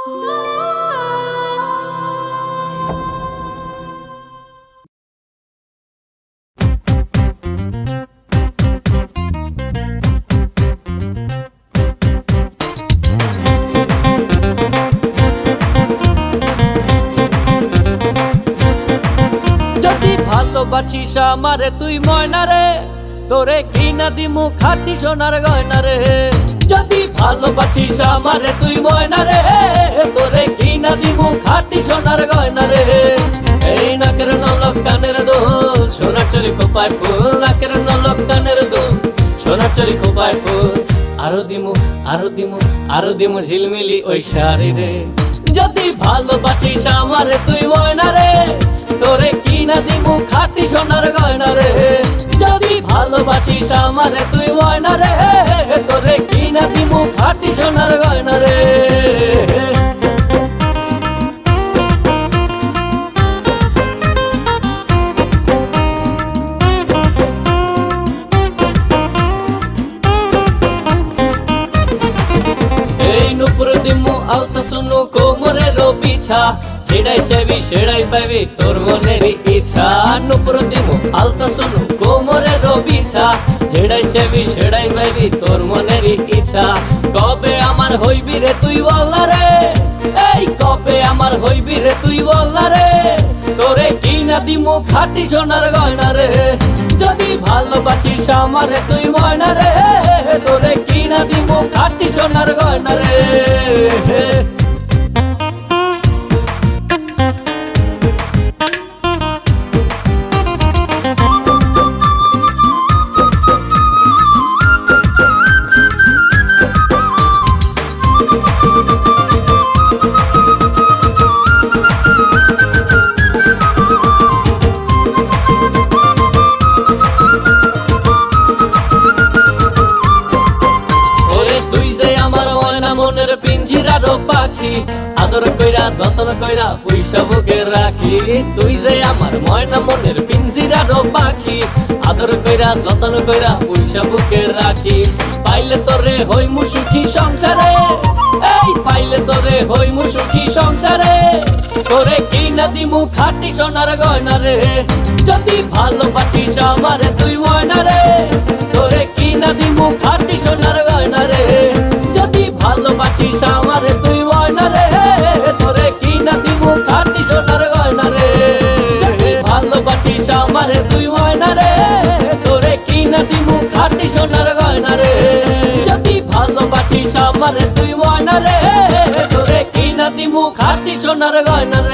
ভালোবাসিস আমারে তুই ময়না রে, তোরে কিনা দিমু খাঁটি সোনার গয়না রে। যদি ভালোবাসিস আমারে তুই ময়না রে, তোরে কিনা দিমু খাঁটি সোনার গয়না রে। এই নাকের নলক কানের দোল, সোনার চরি খোপায় ফুল, নাকের নলক কানের দোল, সোনার চরি খোপায় ফুল। আরো দিমু আরো দিমু আরো দিমু ঝিলমিলি ওই শাড়ি রে। যদি ভালোবাসিস আমারে তুই ময়না রে, তোরে কিনা দিমু খাঁটি সোনার গয়না রে। যদি ভালোবাসিস আমারে তুই ময়না রে, তোরে কিনা দিমু খাঁটি সোনার গয়না রে। এই নুপুর দিমু আলতা শুনু কোমরের বিছা, ছেড়াই চাইবি সেড়াই পাইবি তোর মনের ইচ্ছা। নুপুর দিমু আলতা শুনু কোমরের বিছা, ছেড়াই চাইবি সেড়াই পাইবি তোর মনের ইচ্ছা। কবে আমার হইবি রে তুই বল রে, এই কবে আমার হইবি রে তুই বল রে। তোরে কিনা দিমু খাঁটি সোনার গয়না রে। যদি ভালোবাসিস আমারে তুই ময়না রে, তোরে কিনা দিমু খাঁটি সোনার গয়না রে। মনের পিঞ্জিরার পাখি, আদর কইরা যতন কইরা পয়সা বুকে রাখি। তুই যে আমার ময়না মনের পিঞ্জিরার পাখি, আদর কইরা যতন কইরা পয়সা বুকে রাখি। পাইলে তোরে হইমু সুখী সংসারে, এই পাইলে তোরে হইমু সুখী সংসারে। তোরে কিনা দিমু খাঁটি সোনার গয়না রে। যদি ভালোবাসিস আমারে তুই ময়না রে, তোরে কিনা দিমু খাঁটি সোনার গয়না রে। যদি ভালোবাসিস আমারে তুই ময়না রে, তোরে কিনা দিমু খাঁটি সোনার গয়না রে। যদি ভালোবাসিস আমারে তুই ময়না রে, তোরে কিনা দিমু খাঁটি সোনার গয়না রে। যদি ভালোবাসিস আমারে তুই ময়না রে, তোরে কিনা দিমু খাঁটি সোনার গয়না রে।